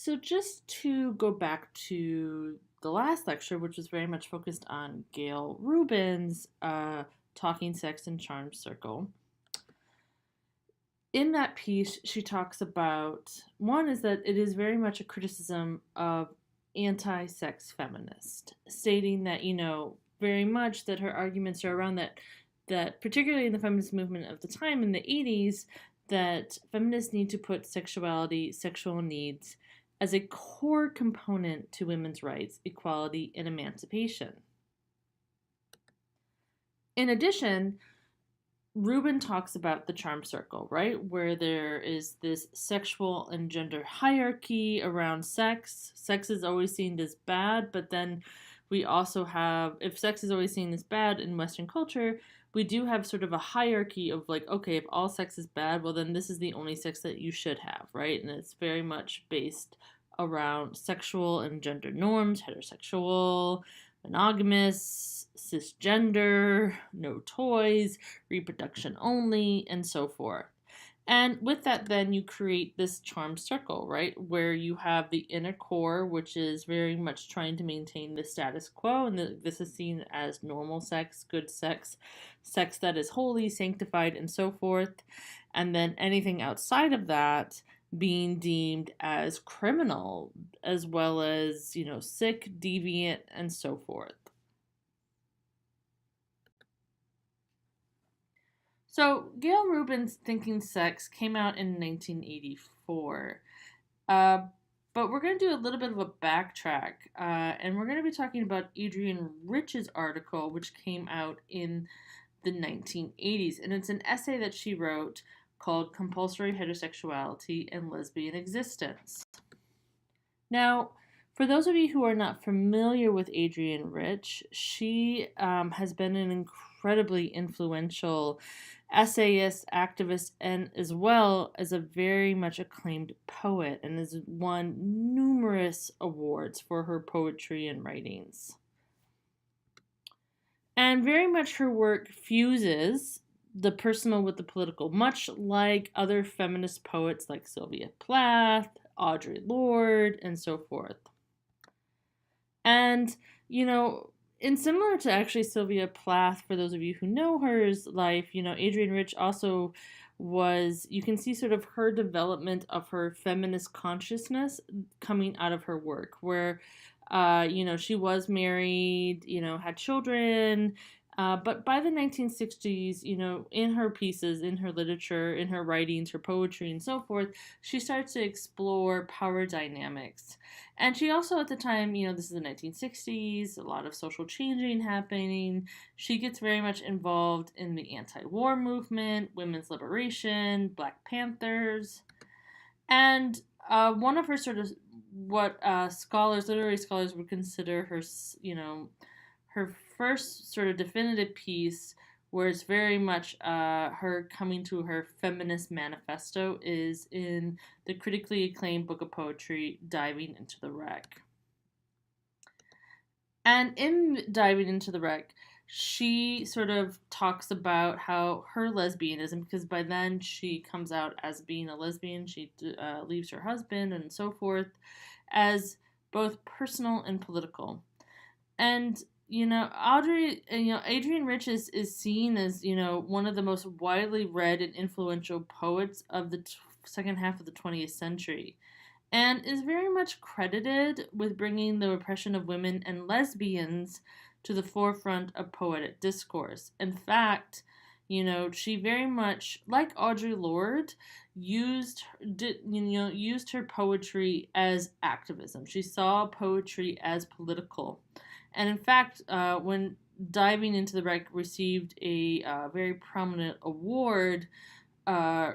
So, just to go back to the last lecture, which was very much focused on Gail Rubin's Talking Sex and Charm Circle, in that piece, she talks about one is that it is very much a criticism of anti sex feminist, stating that, very much that her arguments are around that particularly in the feminist movement of the time in the 80s, that feminists need to put sexuality, sexual needs, as a core component to women's rights, equality, and emancipation. In addition, Rubin talks about the charm circle, right? Where there is this sexual and gender hierarchy around sex. Sex is always seen as bad, but then we also have, if sex is always seen as bad in Western culture, we do have sort of a hierarchy of like, okay, if all sex is bad, well, then this is the only sex that you should have, right? And it's very much based around sexual and gender norms, heterosexual, monogamous, cisgender, no toys, reproduction only, and so forth. And with that, then you create this charm circle, right? Where you have the inner core, which is very much trying to maintain the status quo. And this is seen as normal sex, good sex, sex that is holy, sanctified, and so forth. And then anything outside of that being deemed as criminal, as well as, sick, deviant, and so forth. So, Gail Rubin's Thinking Sex came out in 1984. But we're going to do a little bit of a backtrack, and we're going to be talking about Adrienne Rich's article, which came out in the 1980s. And it's an essay that she wrote called Compulsory Heterosexuality and Lesbian Existence. Now, for those of you who are not familiar with Adrienne Rich, she has been an incredibly influential essayist, activist, and as well as a very much acclaimed poet, and has won numerous awards for her poetry and writings. And very much her work fuses the personal with the political, much like other feminist poets like Sylvia Plath, Audre Lorde, and so forth. And, in similar to actually Sylvia Plath, for those of you who know her life, Adrienne Rich also was, you can see sort of her development of her feminist consciousness coming out of her work, where, she was married, had children, but by the 1960s, in her pieces, in her literature, in her writings, her poetry, and so forth, she starts to explore power dynamics. And she also, at the time, this is the 1960s, a lot of social changing happening. She gets very much involved in the anti-war movement, women's liberation, Black Panthers. And one of her sort of what literary scholars would consider her, her first sort of definitive piece, where it's very much her coming to her feminist manifesto, is in the critically acclaimed book of poetry, Diving into the Wreck. And in Diving into the Wreck, she sort of talks about how her lesbianism, because by then she comes out as being a lesbian, she leaves her husband and so forth, as both personal and political. And Adrienne Rich is seen as, one of the most widely read and influential poets of the second half of the 20th century, and is very much credited with bringing the repression of women and lesbians to the forefront of poetic discourse. In fact, she very much, like Audre Lorde, used her poetry as activism. She saw poetry as political. And in fact, when Diving into the Wreck received a very prominent award,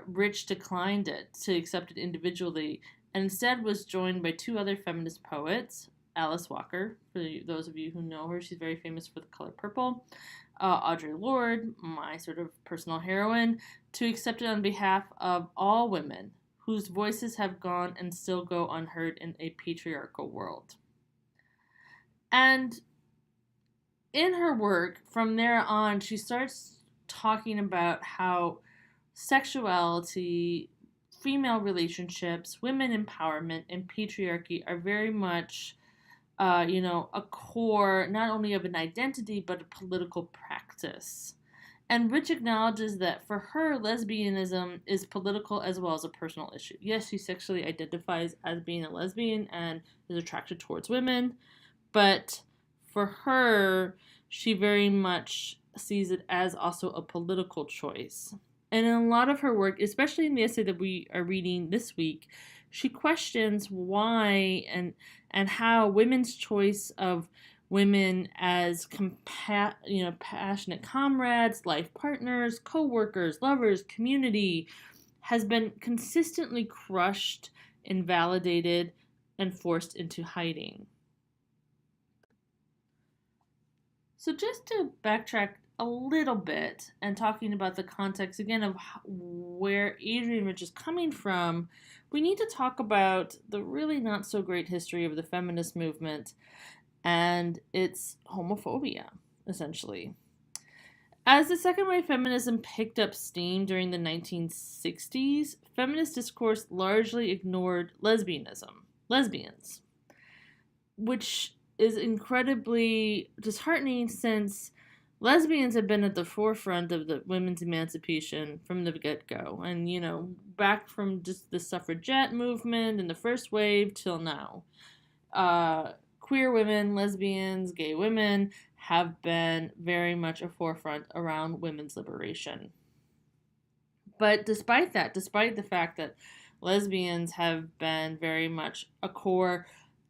Rich declined it to accept it individually, and instead was joined by two other feminist poets, Alice Walker, for those of you who know her, she's very famous for The Color Purple, Audre Lorde, my sort of personal heroine, to accept it on behalf of all women whose voices have gone and still go unheard in a patriarchal world. And in her work, from there on, she starts talking about how sexuality female relationships, women empowerment, and patriarchy are very much, a core not only of an identity but a political practice. And Rich acknowledges that for her, lesbianism is political as well as a personal issue. Yes, she sexually identifies as being a lesbian and is attracted towards women, but for her, she very much sees it as also a political choice. And in a lot of her work, especially in the essay that we are reading this week, she questions why and how women's choice of women as passionate comrades, life partners, co-workers, lovers, community has been consistently crushed, invalidated, and forced into hiding. So, just to backtrack a little bit and talking about the context again of where Adrienne Rich is coming from, we need to talk about the really not so great history of the feminist movement and its homophobia, essentially. As the second wave feminism picked up steam during the 1960s, feminist discourse largely ignored lesbians, which is incredibly disheartening since lesbians have been at the forefront of the women's emancipation from the get-go. And, back from just the suffragette movement and the first wave till now. Queer women, lesbians, gay women have been very much a forefront around women's liberation. But despite the fact that lesbians have been very much a core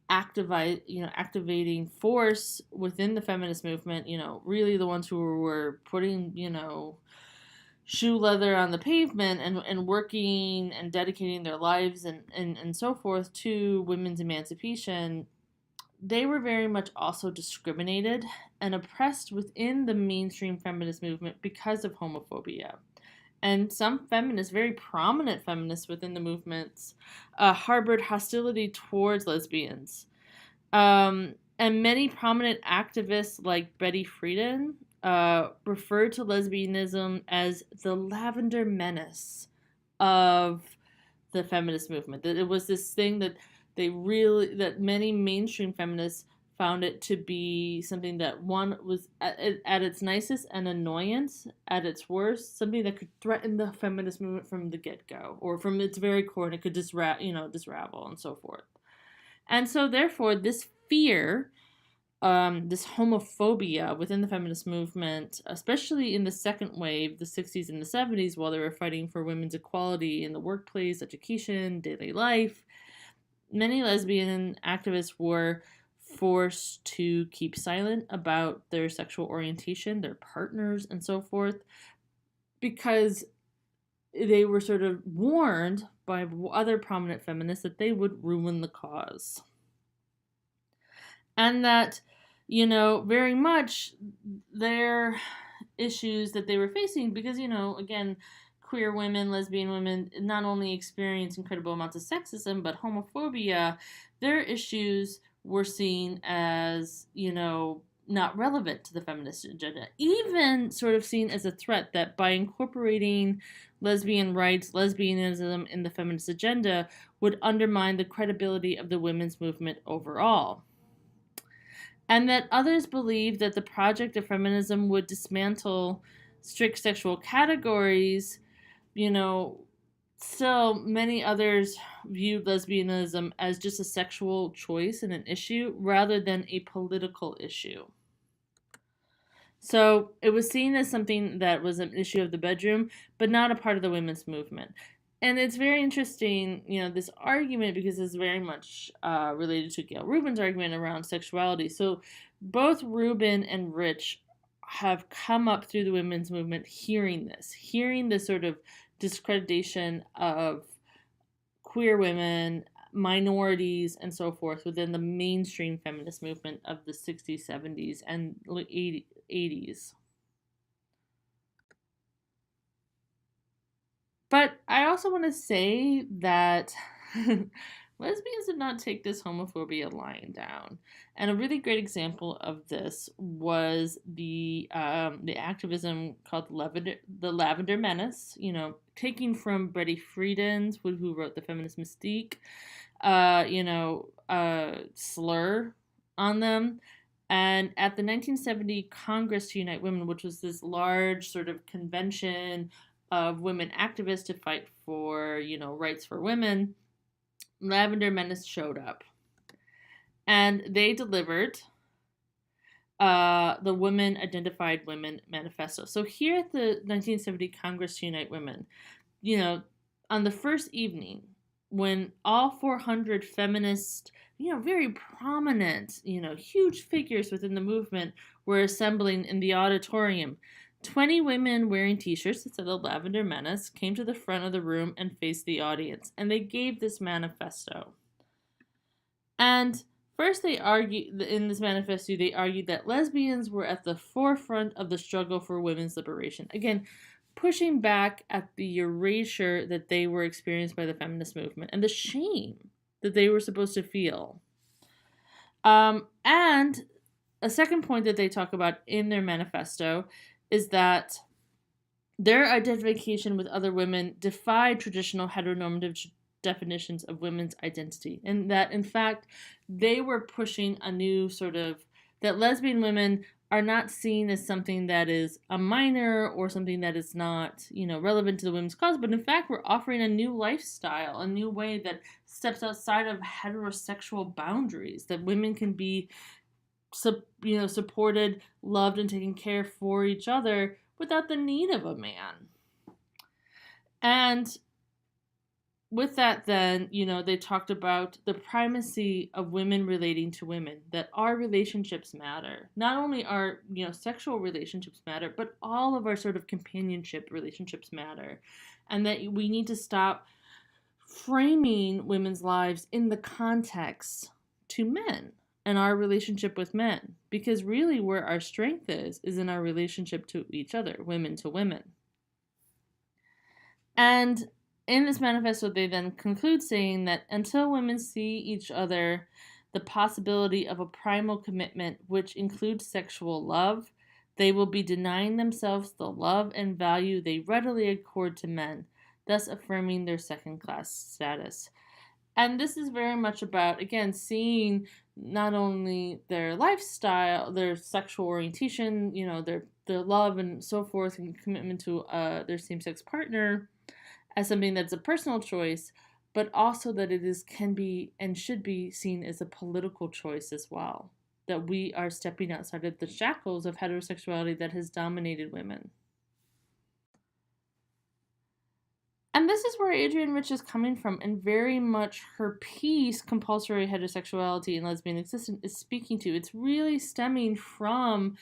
activating force within the feminist movement, really the ones who were putting, shoe leather on the pavement and working and dedicating their lives and so forth to women's emancipation, they were very much also discriminated and oppressed within the mainstream feminist movement because of homophobia. And some feminists, very prominent feminists within the movements, harbored hostility towards lesbians. And many prominent activists like Betty Friedan referred to lesbianism as the lavender menace of the feminist movement. That it was this thing that that many mainstream feminists found it to be something that one was at its nicest an annoyance, at its worst something that could threaten the feminist movement from the get-go or from its very core, and it could disravel and so forth. And so therefore this fear, this homophobia within the feminist movement, especially in the second wave, the 60s and the 70s, while they were fighting for women's equality in the workplace, education, daily life, many lesbian activists were forced to keep silent about their sexual orientation, their partners, and so forth, because they were sort of warned by other prominent feminists that they would ruin the cause. And that, very much their issues that they were facing, because, again, queer women, lesbian women not only experience incredible amounts of sexism, but homophobia, their issues were seen as, not relevant to the feminist agenda, even sort of seen as a threat, that by incorporating lesbian rights, lesbianism in the feminist agenda would undermine the credibility of the women's movement overall. And that others believed that the project of feminism would dismantle strict sexual categories. Still many others viewed lesbianism as just a sexual choice and an issue rather than a political issue. So it was seen as something that was an issue of the bedroom, but not a part of the women's movement. And it's very interesting, this argument, because it's very much related to Gail Rubin's argument around sexuality. So both Rubin and Rich have come up through the women's movement hearing this sort of discreditation of queer women, minorities, and so forth within the mainstream feminist movement of the 60s, 70s, and 80s. But I also want to say that lesbians did not take this homophobia lying down. And a really great example of this was the activism called the Lavender Menace, taking from Betty Friedan's, who wrote The Feminist Mystique, slur on them. And at the 1970 Congress to Unite Women, which was this large sort of convention of women activists to fight for, rights for women, Lavender Menace showed up. And they delivered the Women Identified Women Manifesto. So here at the 1970 Congress to Unite Women, on the first evening, when all 400 feminist, very prominent, huge figures within the movement were assembling in the auditorium, 20 women wearing t-shirts that said the Lavender Menace came to the front of the room and faced the audience, and they gave this manifesto. And first they argued, in this manifesto, they argued that lesbians were at the forefront of the struggle for women's liberation. Again, pushing back at the erasure that they were experienced by the feminist movement and the shame that they were supposed to feel. And a second point that they talk about in their manifesto is that their identification with other women defied traditional heteronormative definitions of women's identity, and that in fact they were pushing a new sort of, that lesbian women are not seen as something that is a minor or something that is not, relevant to the women's cause, but in fact we're offering a new lifestyle, a new way that steps outside of heterosexual boundaries, that women can be supported, loved, and taken care for each other without the need of a man. And with that, then, they talked about the primacy of women relating to women, that our relationships matter. Not only our, sexual relationships matter, but all of our sort of companionship relationships matter. And that we need to stop framing women's lives in the context to men and our relationship with men. Because really where our strength is in our relationship to each other, women to women. And in this manifesto, they then conclude saying that until women see each other the possibility of a primal commitment which includes sexual love, they will be denying themselves the love and value they readily accord to men, thus affirming their second-class status. And this is very much about, again, seeing not only their lifestyle, their sexual orientation, their love and so forth, and commitment to their same-sex partner as something that's a personal choice, but also that can be and should be seen as a political choice as well. That we are stepping outside of the shackles of heterosexuality that has dominated women. And this is where Adrienne Rich is coming from, and very much her piece, Compulsory Heterosexuality and Lesbian Existence, is speaking to. It's really stemming from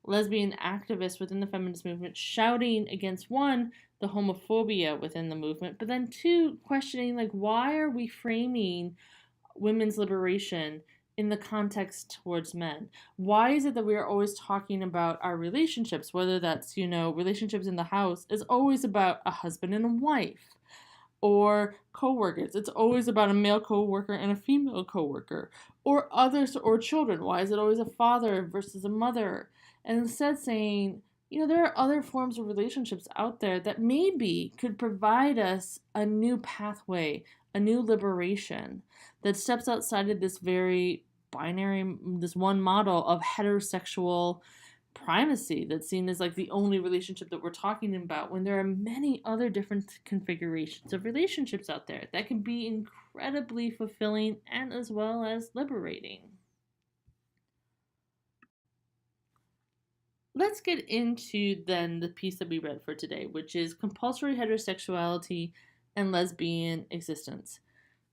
lesbian activists within the feminist movement shouting against, one, the homophobia within the movement, but then two, questioning, why are we framing women's liberation in the context towards men? Why is it that we are always talking about our relationships, whether that's, relationships in the house, is always about a husband and a wife, or co-workers. It's always about a male co-worker and a female co-worker, or others, or children. Why is it always a father versus a mother? And instead saying, there are other forms of relationships out there that maybe could provide us a new pathway, a new liberation that steps outside of this very binary, this one model of heterosexual primacy that's seen as the only relationship that we're talking about, when there are many other different configurations of relationships out there that can be incredibly fulfilling and as well as liberating. Let's get into then the piece that we read for today, which is Compulsory Heterosexuality and Lesbian Existence.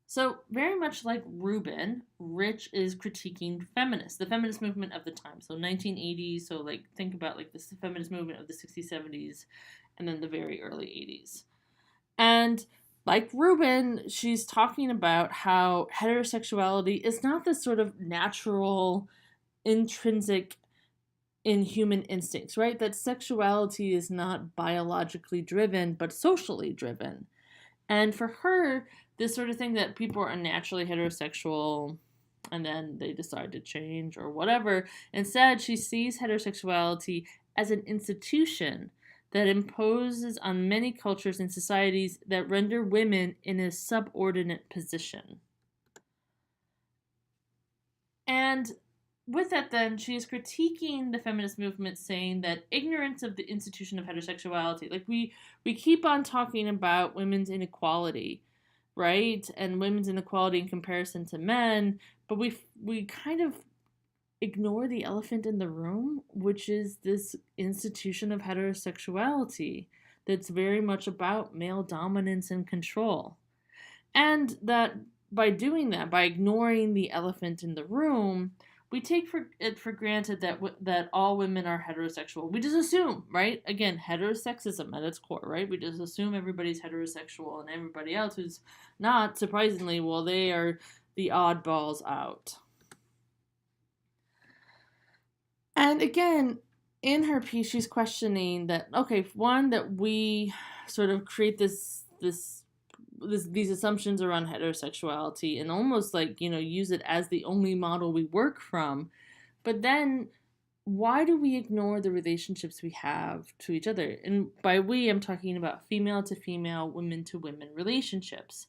So very much like Rubin, Rich is critiquing feminists, the feminist movement of the time. So 1980s, so think about this feminist movement of the 60s, 70s, and then the very early 80s. And like Rubin, she's talking about how heterosexuality is not this sort of natural, intrinsic in human instincts, right? That sexuality is not biologically driven, but socially driven. And for her, this sort of thing that people are naturally heterosexual and then they decide to change or whatever. Instead, she sees heterosexuality as an institution that imposes on many cultures and societies that render women in a subordinate position. And with that, then, she is critiquing the feminist movement, saying that ignorance of the institution of heterosexuality, like we keep on talking about women's inequality, right, and women's inequality in comparison to men, but we kind of ignore the elephant in the room, which is this institution of heterosexuality that's very much about male dominance and control. And that by doing that, by ignoring the elephant in the room, we take it for granted that all women are heterosexual. We just assume, right? Again, heterosexism at its core, right? We just assume everybody's heterosexual and everybody else who's not, surprisingly, well, they are the oddballs out. And again, in her piece, she's questioning that, okay, one, that we sort of create these assumptions around heterosexuality and almost like, use it as the only model we work from. But then why do we ignore the relationships we have to each other? And by we, I'm talking about female to female, women to women relationships.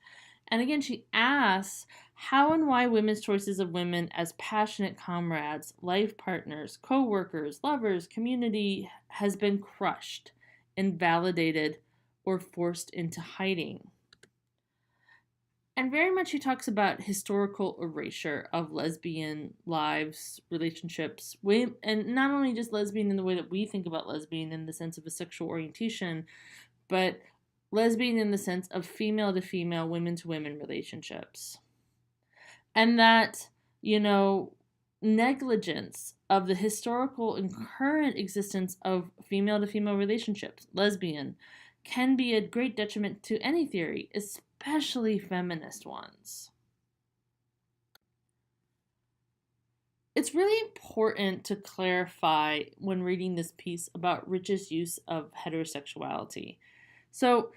And again, she asks how and why women's choices of women as passionate comrades, life partners, co-workers, lovers, community has been crushed, invalidated, or forced into hiding. And very much she talks about historical erasure of lesbian lives, relationships, and not only just lesbian in the way that we think about lesbian in the sense of a sexual orientation, but lesbian in the sense of female to female, women to women relationships. And that, negligence of the historical and current existence of female to female relationships, lesbian, can be a great detriment to any theory, especially feminist ones. It's really important to clarify when reading this piece about Rich's use of heterosexuality. So,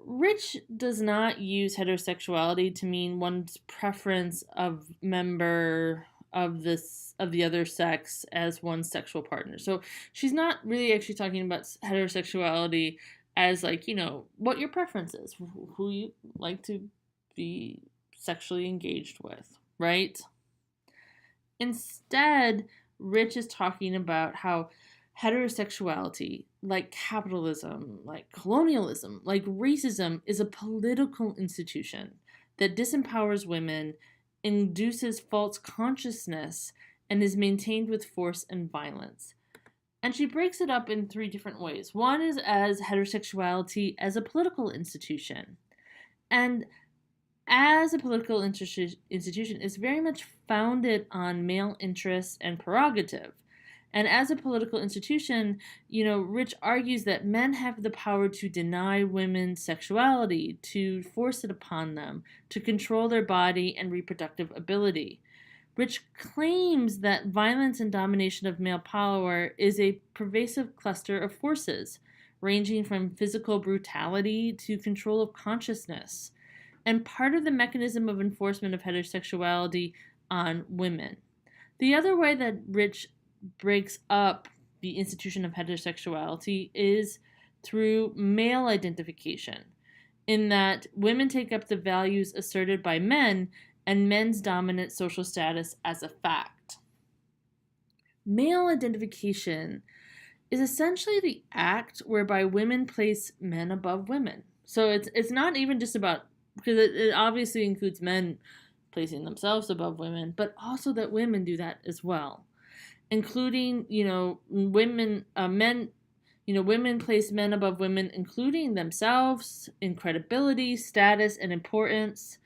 Rich does not use heterosexuality to mean one's preference of member of the other sex as one's sexual partner. So she's not really actually talking about heterosexuality as like, what your preference is, who you like to be sexually engaged with, right? Instead, Rich is talking about how heterosexuality, like capitalism, like colonialism, like racism, is a political institution that disempowers women, induces false consciousness, and is maintained with force and violence. And she breaks it up in three different ways. One is as heterosexuality as a political institution. And as a political institution, is very much founded on male interest and prerogative. And as a political institution, Rich argues that men have the power to deny women sexuality, to force it upon them, to control their body and reproductive ability. Rich claims that violence and domination of male power is a pervasive cluster of forces, ranging from physical brutality to control of consciousness, and part of the mechanism of enforcement of heterosexuality on women. The other way that Rich breaks up the institution of heterosexuality is through male identification, in that women take up the values asserted by men and men's dominant social status as a fact. Male identification is essentially the act whereby women place men above women. So it's not even just about, because it obviously includes men placing themselves above women, but also that women do that as well, including women place men above women, including themselves, in credibility, status, and importance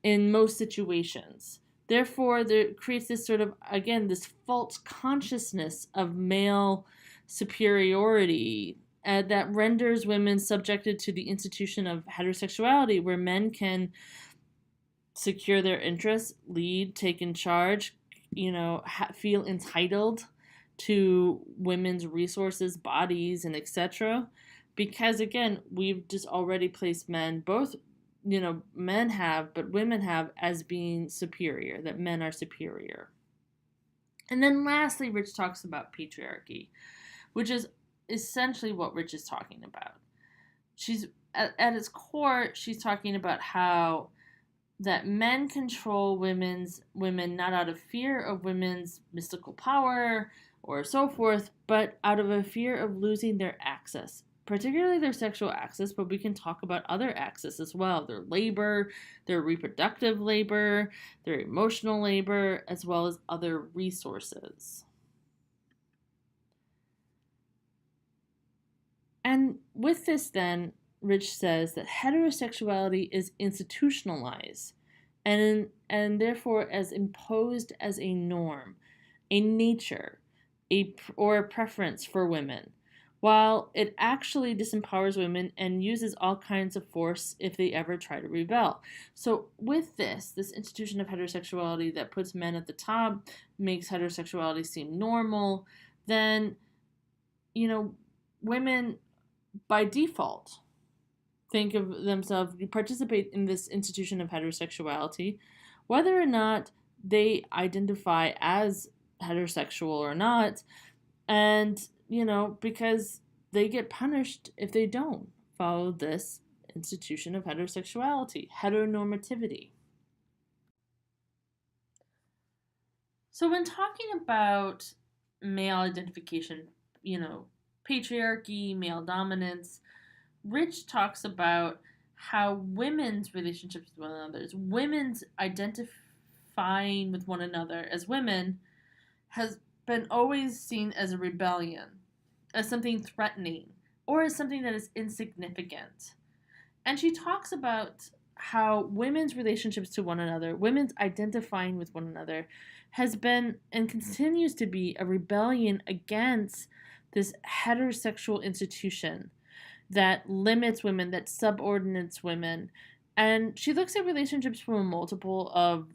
in most situations. Therefore, there creates this sort of, again, this false consciousness of male superiority that renders women subjected to the institution of heterosexuality, where men can secure their interests, lead, take in charge, feel entitled to women's resources, bodies, and etc. Because, again, we've just already placed men both men have, but women have as being superior, that men are superior. And then lastly, Rich talks about patriarchy, which is essentially what Rich is talking about. She's at its core, she's talking about how that men control women not out of fear of women's mystical power or so forth, but out of a fear of losing their access, particularly their sexual access, but we can talk about other access as well, their labor, their reproductive labor, their emotional labor, as well as other resources. And with this, then, Rich says that heterosexuality is institutionalized and therefore as imposed as a norm, a nature, or a preference for women, while it actually disempowers women and uses all kinds of force if they ever try to rebel. So, with this institution of heterosexuality that puts men at the top, makes heterosexuality seem normal, then, women by default think of themselves, participate in this institution of heterosexuality, whether or not they identify as heterosexual or not, and, because they get punished if they don't follow this institution of heterosexuality, heteronormativity. So, when talking about male identification, patriarchy, male dominance, Rich talks about how women's relationships with one another, women's identifying with one another as women, has been always seen as a rebellion, as something threatening, or as something that is insignificant. And she talks about how women's relationships to one another, women's identifying with one another, has been and continues to be a rebellion against this heterosexual institution that limits women, that subordinates women. And she looks at relationships from a multiple of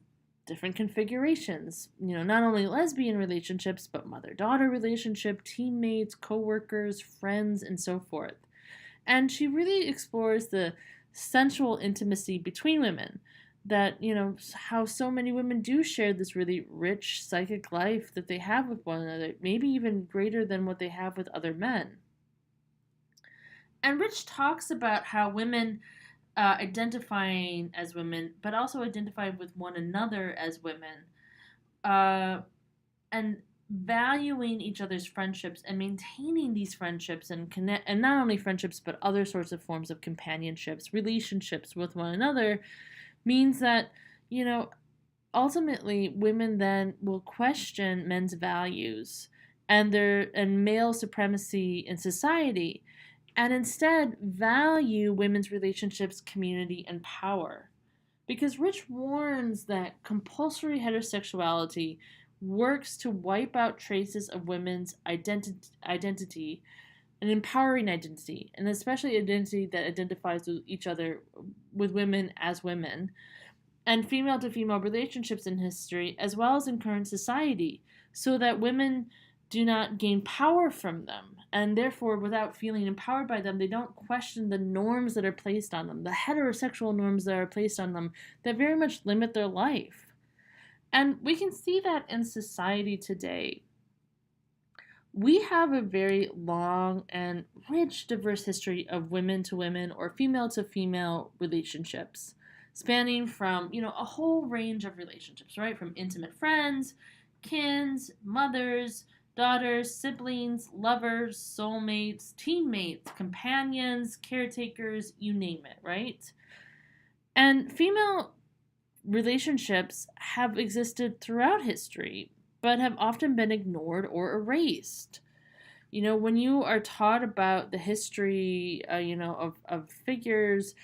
different configurations. Not only lesbian relationships, but mother-daughter relationship, teammates, co-workers, friends, and so forth. And she really explores the sensual intimacy between women, that, how so many women do share this really rich psychic life that they have with one another, maybe even greater than what they have with other men. And Rich talks about how women identifying as women, but also identifying with one another as women, and valuing each other's friendships and maintaining these friendships and not only friendships but other sorts of forms of companionships, relationships with one another, means that, ultimately women then will question men's values and male supremacy in society, and instead value women's relationships, community, and power. Because Rich warns that compulsory heterosexuality works to wipe out traces of women's identity, an empowering identity, and especially identity that identifies with each other, with women as women, and female to female relationships in history, as well as in current society, so that women do not gain power from them. And therefore, without feeling empowered by them, they don't question the norms that are placed on them, the heterosexual norms that are placed on them that very much limit their life. And we can see that in society today. We have a very long and rich, diverse history of women to women or female to female relationships, spanning from, a whole range of relationships, right? From intimate friends, kins, mothers, daughters, siblings, lovers, soulmates, teammates, companions, caretakers, you name it, right? And female relationships have existed throughout history, but have often been ignored or erased. When you are taught about the history, of figures,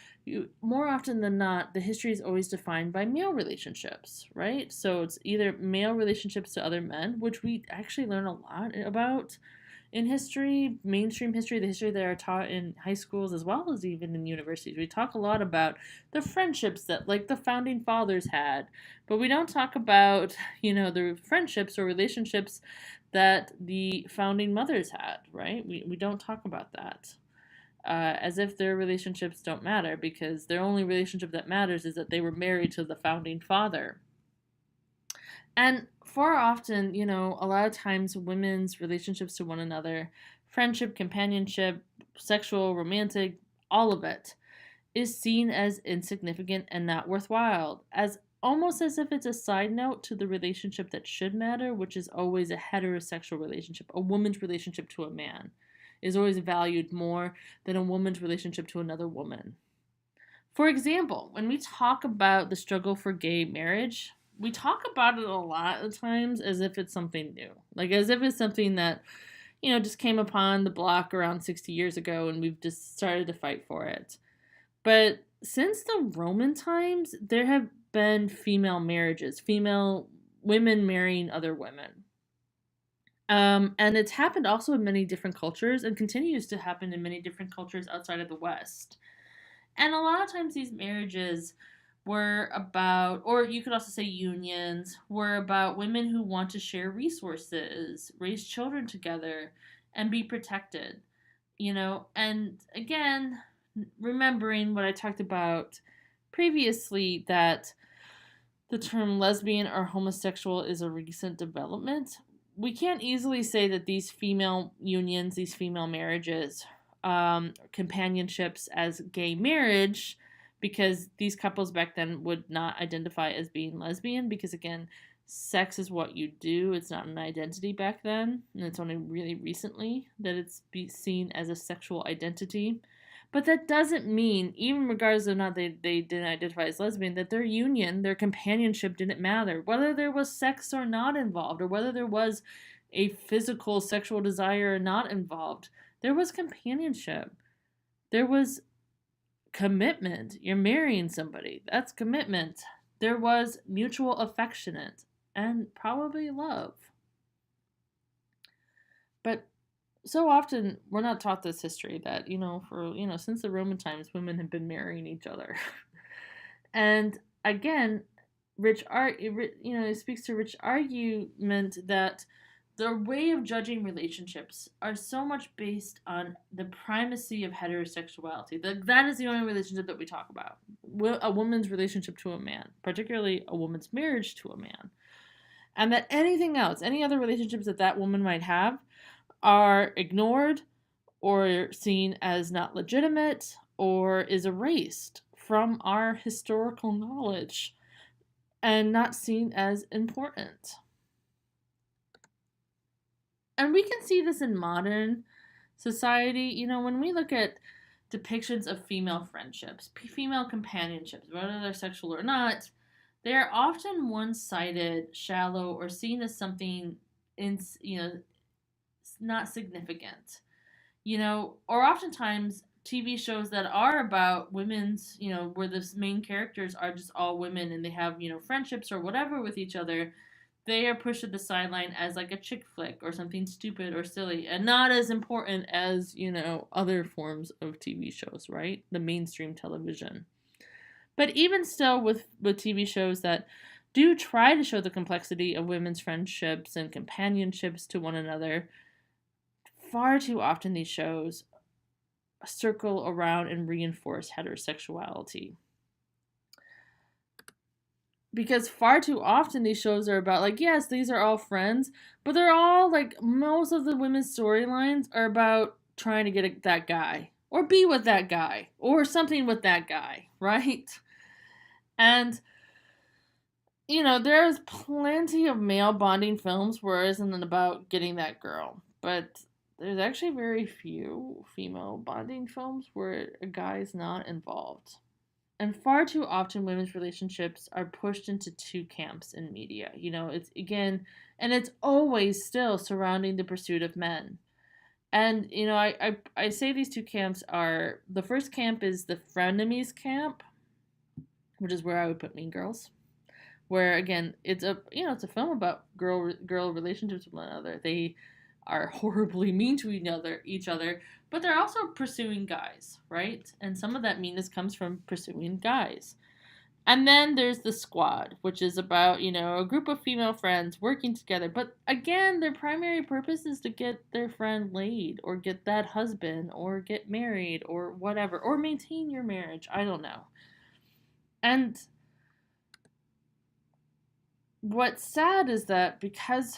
more often than not, the history is always defined by male relationships, right? So it's either male relationships to other men, which we actually learn a lot about in history, mainstream history, the history that are taught in high schools as well as even in universities. We talk a lot about the friendships that, like, the founding fathers had, but we don't talk about, the friendships or relationships that the founding mothers had, right? We don't talk about that. as if their relationships don't matter, because their only relationship that matters is that they were married to the founding father. And far often, a lot of times women's relationships to one another, friendship, companionship, sexual, romantic, all of it, is seen as insignificant and not worthwhile, as almost as if it's a side note to the relationship that should matter, which is always a heterosexual relationship. A woman's relationship to a man is always valued more than a woman's relationship to another woman. For example, when we talk about the struggle for gay marriage, we talk about it a lot of times as if it's something new. Like as if it's something that, just came upon the block around 60 years ago and we've just started to fight for it. But since the Roman times, there have been female marriages, female women marrying other women. And it's happened also in many different cultures and continues to happen in many different cultures outside of the West. And a lot of times these marriages were about, or you could also say unions, were about women who want to share resources, raise children together, and be protected. And again, remembering what I talked about previously, that the term lesbian or homosexual is a recent development, we can't easily say that these female unions, these female marriages, companionships as gay marriage, because these couples back then would not identify as being lesbian, because again, sex is what you do, it's not an identity back then, and it's only really recently that it's seen as a sexual identity. But that doesn't mean, even regardless of not they didn't identify as lesbian, that their union, their companionship didn't matter. Whether there was sex or not involved, or whether there was a physical sexual desire or not involved, there was companionship. There was commitment. You're marrying somebody. That's commitment. There was mutual affectionate and probably love. But so often we're not taught this history that, since the Roman times, women have been marrying each other. And again, it speaks to Rich argument that the way of judging relationships are so much based on the primacy of heterosexuality. That is the only relationship that we talk about. A woman's relationship to a man, particularly a woman's marriage to a man. And that anything else, any other relationships that woman might have, are ignored or seen as not legitimate or is erased from our historical knowledge and not seen as important. And we can see this in modern society. When we look at depictions of female friendships, female companionships, whether they're sexual or not, they are often one-sided, shallow, or seen as something not significant. Or oftentimes TV shows that are about women's, where the main characters are just all women and they have, friendships or whatever with each other, they are pushed to the sideline as like a chick flick or something stupid or silly and not as important as, other forms of TV shows, right? The mainstream television. But even still, with TV shows that do try to show the complexity of women's friendships and companionships to one another, far too often these shows circle around and reinforce heterosexuality. Because far too often these shows are about, like, yes, these are all friends, but they're all, like, most of the women's storylines are about trying to get that guy, or be with that guy, or something with that guy, right? And, there's plenty of male bonding films where it isn't about getting that girl, but there's actually very few female bonding films where a guy's not involved. And far too often women's relationships are pushed into two camps in media. It's again, and it's always still surrounding the pursuit of men. And, I say these two camps are, the first camp is the frenemies camp, which is where I would put Mean Girls. Where again, it's a film about girl relationships with one another. They are horribly mean to each other, but they're also pursuing guys, right? And some of that meanness comes from pursuing guys. And then there's the squad, which is about, a group of female friends working together. But again, their primary purpose is to get their friend laid, or get that husband, or get married, or whatever, or maintain your marriage. I don't know. And what's sad is that because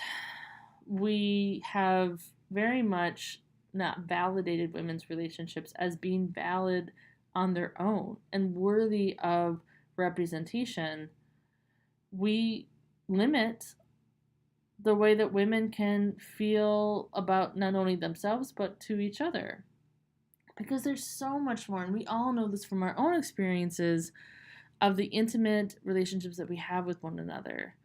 we have very much not validated women's relationships as being valid on their own and worthy of representation, we limit the way that women can feel about not only themselves but to each other. Because there's so much more, and we all know this from our own experiences of the intimate relationships that we have with one another.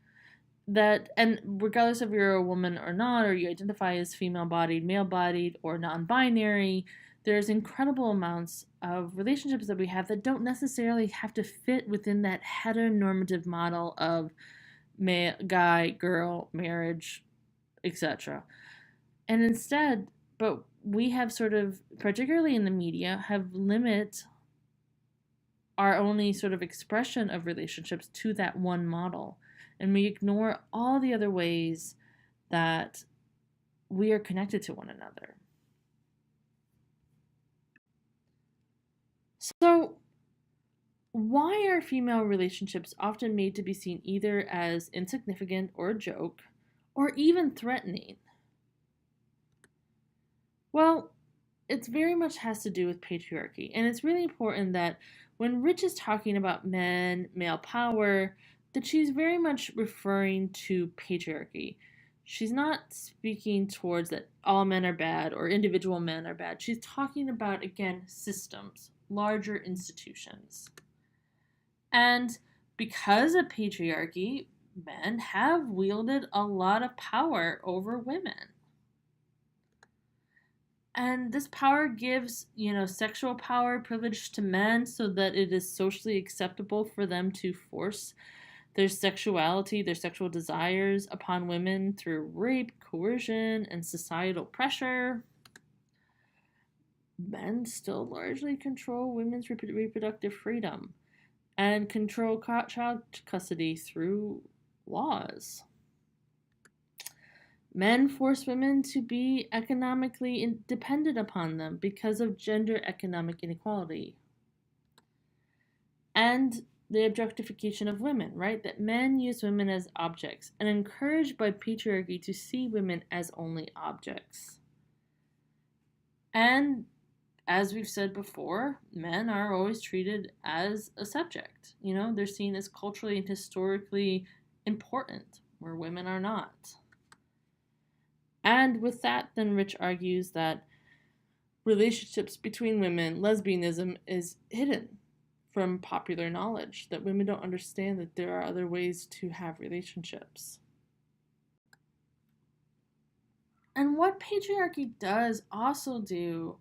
That, and regardless if you're a woman or not, or you identify as female bodied, male bodied, or non binary, there's incredible amounts of relationships that we have that don't necessarily have to fit within that heteronormative model of guy, girl, marriage, etc. And instead, but we have sort of, particularly in the media, have limit our only sort of expression of relationships to that one model. And we ignore all the other ways that we are connected to one another. So, why are female relationships often made to be seen either as insignificant or a joke, or even threatening? Well, it very much has to do with patriarchy. And it's really important that when Rich is talking about men, male power, that she's very much referring to patriarchy. She's not speaking towards that all men are bad or individual men are bad. She's talking about, again, systems, larger institutions. And because of patriarchy, men have wielded a lot of power over women. And this power gives, sexual power, privilege to men so that it is socially acceptable for them to force their sexuality, their sexual desires upon women through rape, coercion, and societal pressure. Men still largely control women's reproductive freedom and control child custody through laws. Men force women to be economically dependent upon them because of gender economic inequality. And the objectification of women, right? That men use women as objects and encouraged by patriarchy to see women as only objects. And as we've said before, men are always treated as a subject. They're seen as culturally and historically important, where women are not. And with that, then Rich argues that relationships between women, lesbianism, is hidden from popular knowledge, that women don't understand that there are other ways to have relationships. And what patriarchy does also do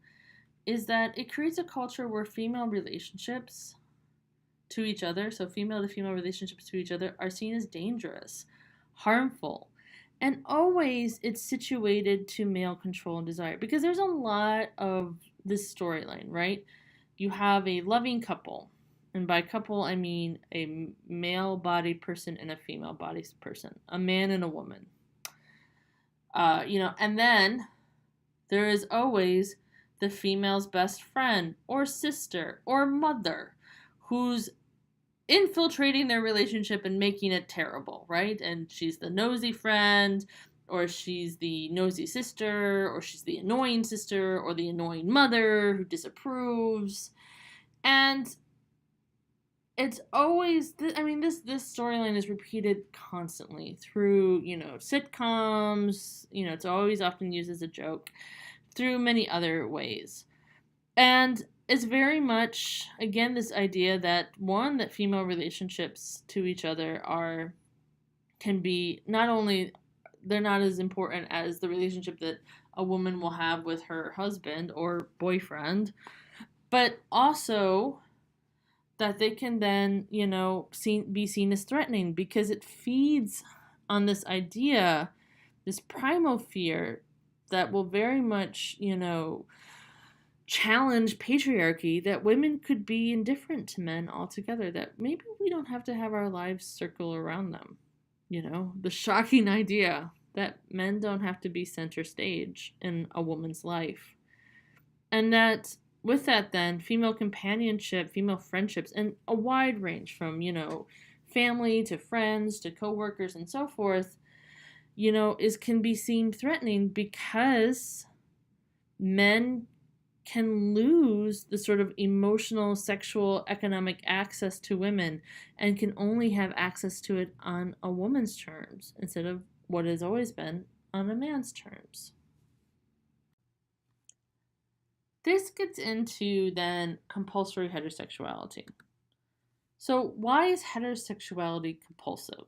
is that it creates a culture where female relationships to each other, so female to female relationships to each other, are seen as dangerous, harmful, and always it's situated to male control and desire. Because there's a lot of this storyline, right? You have a loving couple. And by couple, I mean a male-bodied person and a female-bodied person. A man and a woman. And then there is always the female's best friend or sister or mother who's infiltrating their relationship and making it terrible, right? And she's the nosy friend, or she's the nosy sister, or she's the annoying sister, or the annoying mother who disapproves. And it's always, this storyline is repeated constantly through, sitcoms, it's always often used as a joke, through many other ways. And it's very much, again, this idea that, one, that female relationships to each other can be, not only, they're not as important as the relationship that a woman will have with her husband or boyfriend, but also that they can then, be seen as threatening, because it feeds on this idea, this primal fear that will very much, challenge patriarchy, that women could be indifferent to men altogether, that maybe we don't have to have our lives circle around them. The shocking idea that men don't have to be center stage in a woman's life. And that with that, then, female companionship, female friendships, and a wide range from, family to friends to coworkers and so forth, is can be seen threatening because men can lose the sort of emotional, sexual, economic access to women and can only have access to it on a woman's terms instead of what has always been on a man's terms. This gets into then compulsory heterosexuality. So, why is heterosexuality compulsive?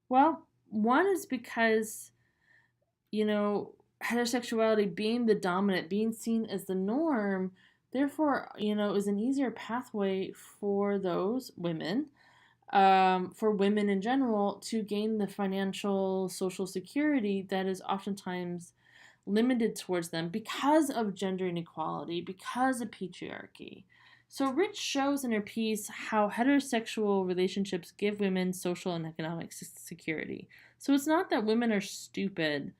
Well, one is because, you know, heterosexuality being the dominant, being seen as the norm, therefore, is an easier pathway for those women, for women in general, to gain the financial, social security that is oftentimes limited towards them because of gender inequality, because of patriarchy. So Rich shows in her piece how heterosexual relationships give women social and economic security. So it's not that women are stupid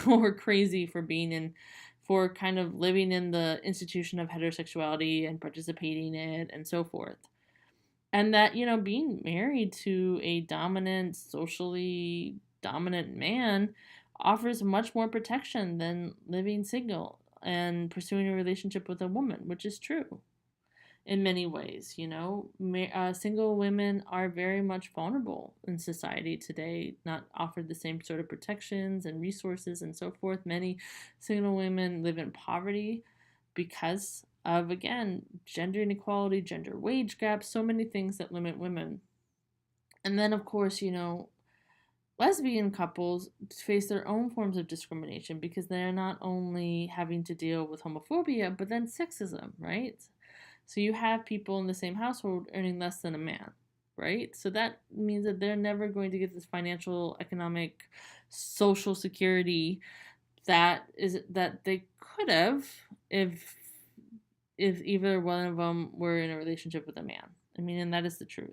or crazy for kind of living in the institution of heterosexuality and participating in it and so forth. And that, being married to a dominant, socially dominant man offers much more protection than living single and pursuing a relationship with a woman, which is true in many ways. Single women are very much vulnerable in society today, not offered the same sort of protections and resources and so forth. Many single women live in poverty because of, again, gender inequality, gender wage gaps, so many things that limit women. And then, of course, lesbian couples face their own forms of discrimination because they're not only having to deal with homophobia, but then sexism, right? So you have people in the same household earning less than a man, right? So that means that they're never going to get this financial, economic, social security that they could have if either one of them were in a relationship with a man. I mean, and that is the truth.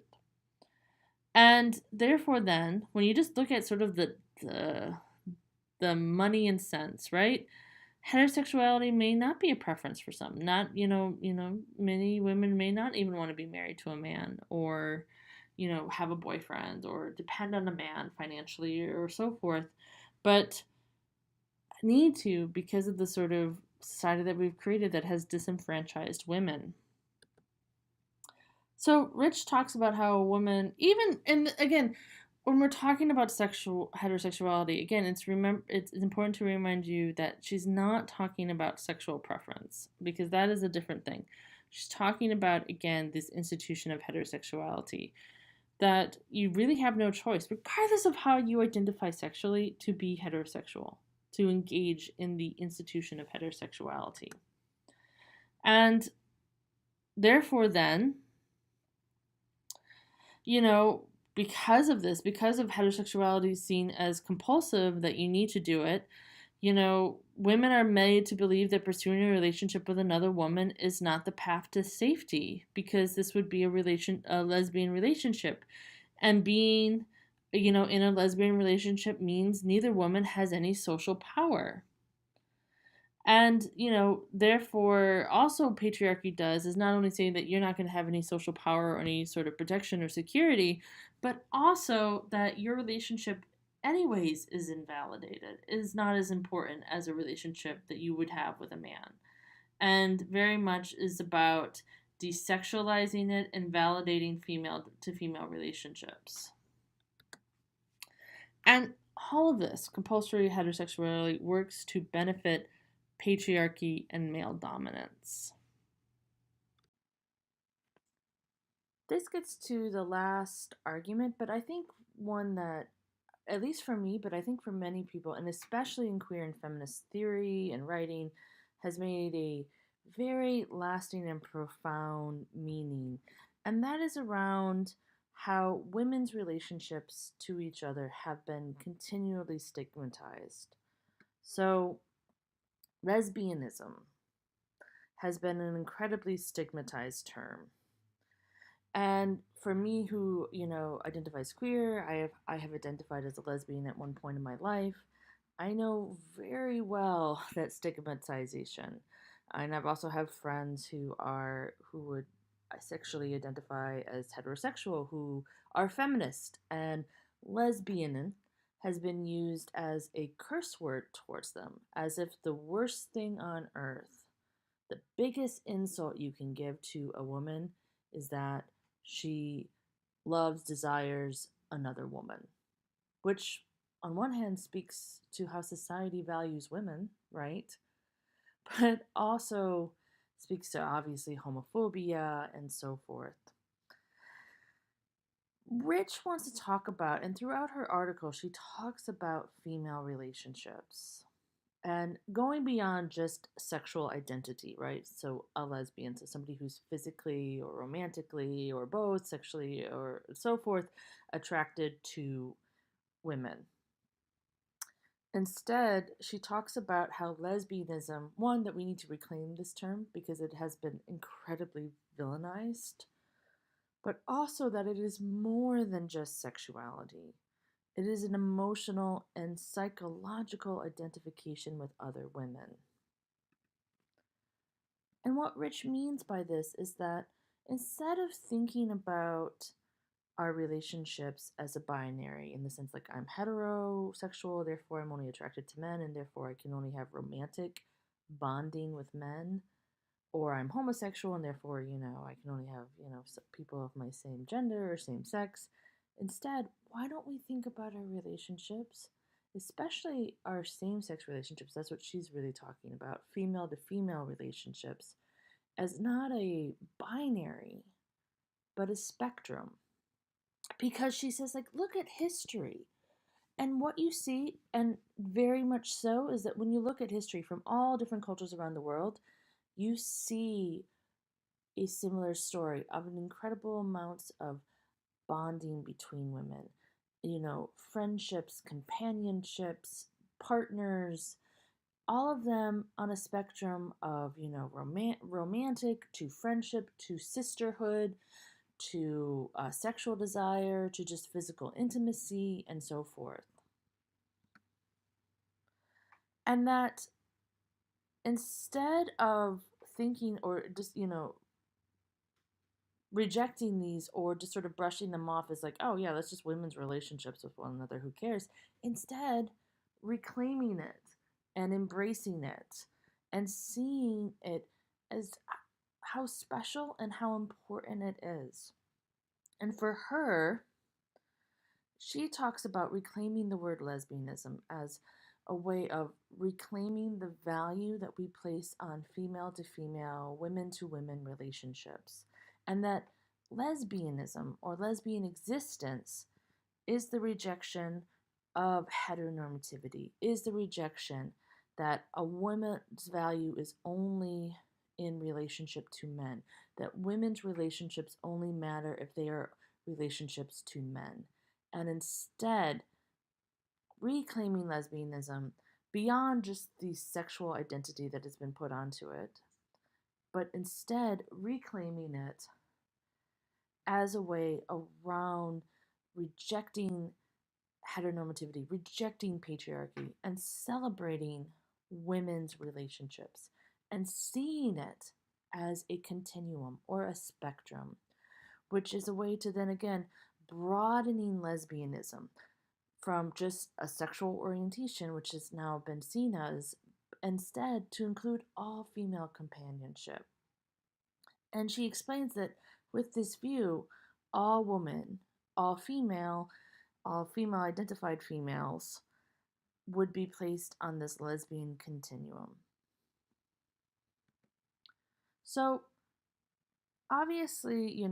And therefore, then, when you just look at sort of the money and sense, right? Heterosexuality may not be a preference for some. Not, many women may not even want to be married to a man or, have a boyfriend or depend on a man financially or so forth, but need to because of the sort of society that we've created that has disenfranchised women. So Rich talks about how a woman, even, and again, when we're talking about sexual heterosexuality, again, it's important to remind you that she's not talking about sexual preference because that is a different thing. She's talking about, again, this institution of heterosexuality, that you really have no choice, regardless of how you identify sexually, to be heterosexual, to engage in the institution of heterosexuality. And therefore, then, because of this, because of heterosexuality seen as compulsive, that you need to do it, women are made to believe that pursuing a relationship with another woman is not the path to safety because this would be a lesbian relationship. And being, in a lesbian relationship means neither woman has any social power. And, therefore, also patriarchy does is not only saying that you're not going to have any social power or any sort of protection or security, but also that your relationship, anyways, is invalidated, is not as important as a relationship that you would have with a man. And very much is about desexualizing it and validating female to female relationships. And all of this, compulsory heterosexuality, works to benefit patriarchy and male dominance. This gets to the last argument, but I think one that, at least for me, but I think for many people, and especially in queer and feminist theory and writing, has made a very lasting and profound meaning. And that is around how women's relationships to each other have been continually stigmatized. So, lesbianism has been an incredibly stigmatized term. And for me, who identifies queer, I have identified as a lesbian at one point in my life. I know very well that stigmatization, and I've also have friends who would sexually identify as heterosexual, who are feminist, and lesbian has been used as a curse word towards them, as if the worst thing on earth, the biggest insult you can give to a woman is that she loves, desires another woman, which on one hand speaks to how society values women, right? But also speaks to obviously homophobia and so forth. Rich wants to talk about, and throughout her article, she talks about female relationships and going beyond just sexual identity, right? So a lesbian, so somebody who's physically or romantically or both sexually or so forth attracted to women. Instead, she talks about how lesbianism, one, that we need to reclaim this term because it has been incredibly villainized, but also that it is more than just sexuality. It is an emotional and psychological identification with other women. And what Rich means by this is that instead of thinking about our relationships as a binary, in the sense like I'm heterosexual, therefore I'm only attracted to men, and therefore I can only have romantic bonding with men, or I'm homosexual, and therefore, I can only have, people of my same gender or same sex. Instead, why don't we think about our relationships, especially our same sex relationships? That's what she's really talking about, female to female relationships, as not a binary, but a spectrum. Because she says, like, look at history. And what you see, and very much so, is that when you look at history from all different cultures around the world, you see a similar story of an incredible amounts of bonding between women. Friendships, companionships, partners, all of them on a spectrum of, romantic to friendship to sisterhood to sexual desire to just physical intimacy and so forth. And that instead of thinking or just, rejecting these or just sort of brushing them off as like, oh yeah, that's just women's relationships with one another, who cares? Instead, reclaiming it and embracing it and seeing it as how special and how important it is. And for her, she talks about reclaiming the word lesbianism as a way of reclaiming the value that we place on female to female, women to women relationships. And that lesbianism or lesbian existence is the rejection of heteronormativity, is the rejection that a woman's value is only in relationship to men, that women's relationships only matter if they are relationships to men. And instead, reclaiming lesbianism beyond just the sexual identity that has been put onto it, but instead reclaiming it as a way around rejecting heteronormativity, rejecting patriarchy, and celebrating women's relationships and seeing it as a continuum or a spectrum, which is a way to then again broadening lesbianism from just a sexual orientation, which has now been seen as, instead to include all female companionship. And she explains that with this view, all women, all female, all female identified females would be placed on this lesbian continuum. So, obviously,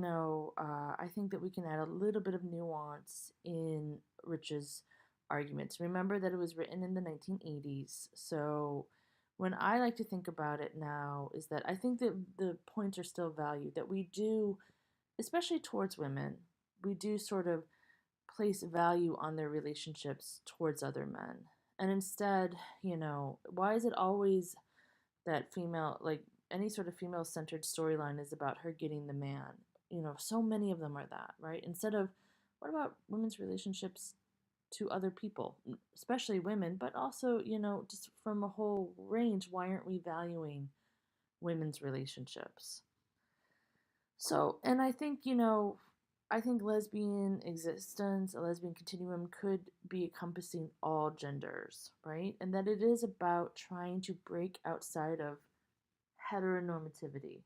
I think that we can add a little bit of nuance in Rich's arguments. Remember that it was written in the 1980s, so when I like to think about it now is that I think that the points are still valued, that we do, especially towards women, we do sort of place value on their relationships towards other men. And instead, why is it always that female, like any sort of female centered storyline is about her getting the man. So many of them are that, right? Instead of, what about women's relationships to other people, especially women, but also, just from a whole range, why aren't we valuing women's relationships? So, and I think, I think lesbian existence, a lesbian continuum could be encompassing all genders, right? And that it is about trying to break outside of heteronormativity.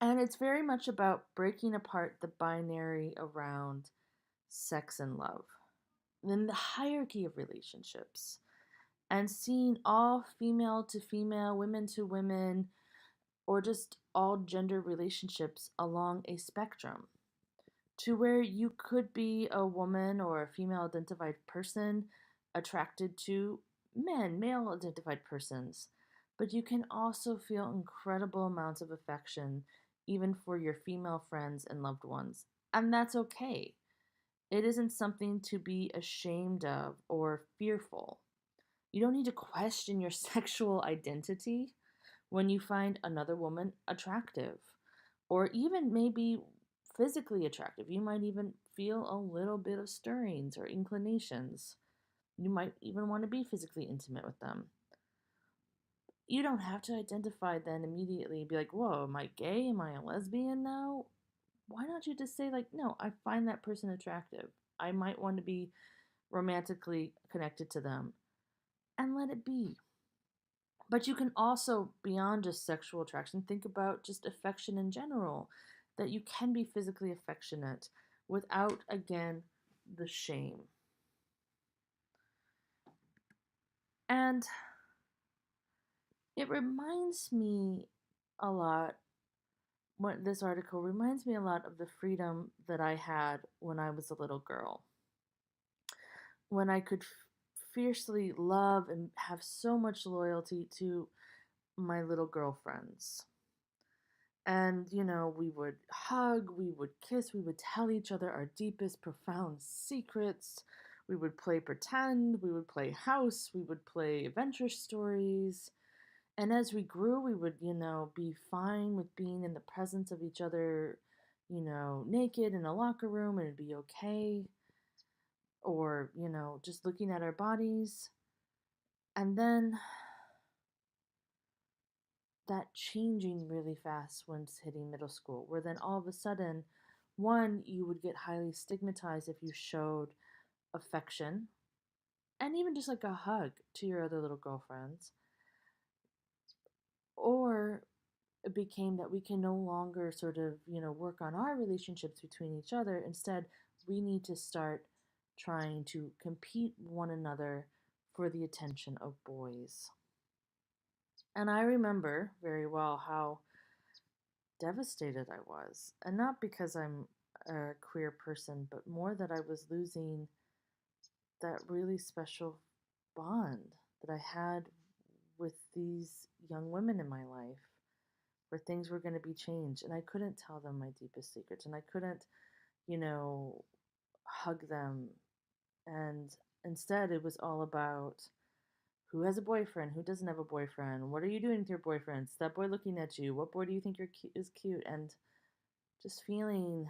And it's very much about breaking apart the binary around sex and love, and then the hierarchy of relationships, and seeing all female to female, women to women, or just all gender relationships along a spectrum, to where you could be a woman or a female identified person attracted to men, male identified persons, but you can also feel incredible amounts of affection even for your female friends and loved ones. And that's okay. It isn't something to be ashamed of or fearful. You don't need to question your sexual identity when you find another woman attractive, or even maybe physically attractive. You might even feel a little bit of stirrings or inclinations. You might even want to be physically intimate with them. You don't have to identify then immediately and be like, whoa, am I gay? Am I a lesbian now? Why don't you just say, like, no, I find that person attractive. I might want to be romantically connected to them, and let it be. But you can also, beyond just sexual attraction, think about just affection in general, that you can be physically affectionate without, again, the shame. And it reminds me a lot, what this article reminds me a lot of the freedom that I had when I was a little girl, when I could fiercely love and have so much loyalty to my little girlfriends. And, we would hug, we would kiss, we would tell each other our deepest, profound secrets. We would play pretend, we would play house, we would play adventure stories. And as we grew, we would, be fine with being in the presence of each other, naked in a locker room, and it'd be okay. Or, just looking at our bodies. And then that changing really fast once hitting middle school, where then all of a sudden, one, you would get highly stigmatized if you showed affection, and even just like a hug to your other little girlfriends. Or it became that we can no longer sort of, work on our relationships between each other. Instead, we need to start trying to compete one another for the attention of boys. And I remember very well how devastated I was. And not because I'm a queer person, but more that I was losing that really special bond that I had with these young women in my life, where things were going to be changed. And I couldn't tell them my deepest secrets. And I couldn't, hug them. And instead, it was all about who has a boyfriend, who doesn't have a boyfriend, what are you doing with your boyfriend? Is that boy looking at you? What boy do you think is cute? And just feeling,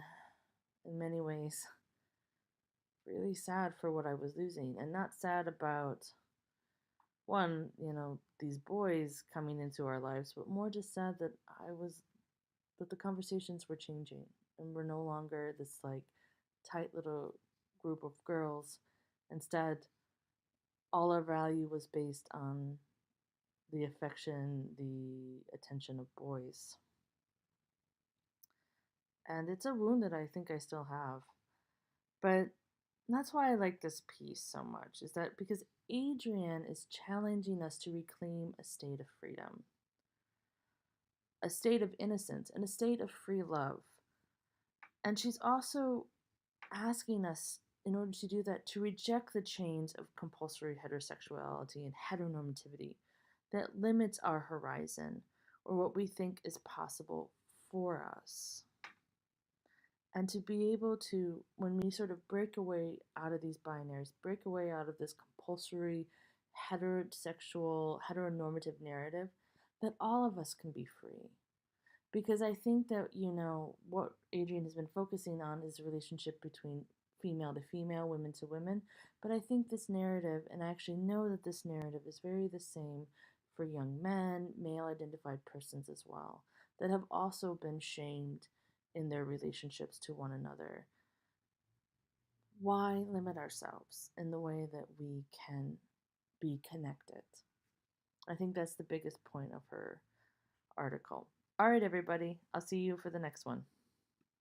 in many ways, really sad for what I was losing. And not sad about, one, these boys coming into our lives, but more just sad that that the conversations were changing, and we're no longer this like tight little group of girls. Instead, all our value was based on the affection, the attention of boys. And it's a wound that I think I still have. But that's why I like this piece so much, is that because Adrienne is challenging us to reclaim a state of freedom, a state of innocence, and a state of free love. And she's also asking us, in order to do that, to reject the chains of compulsory heterosexuality and heteronormativity that limits our horizon or what we think is possible for us. And to be able to, when we sort of break away out of these binaries, break away out of this compulsory heteronormative narrative, that all of us can be free. Because I think that, what Adrian has been focusing on is the relationship between female to female, women to women. But I think this narrative, and I actually know that this narrative is very the same for young men, male identified persons as well, that have also been shamed in their relationships to one another. Why limit ourselves in the way that we can be connected? I think that's the biggest point of her article. All right, everybody, I'll see you for the next one.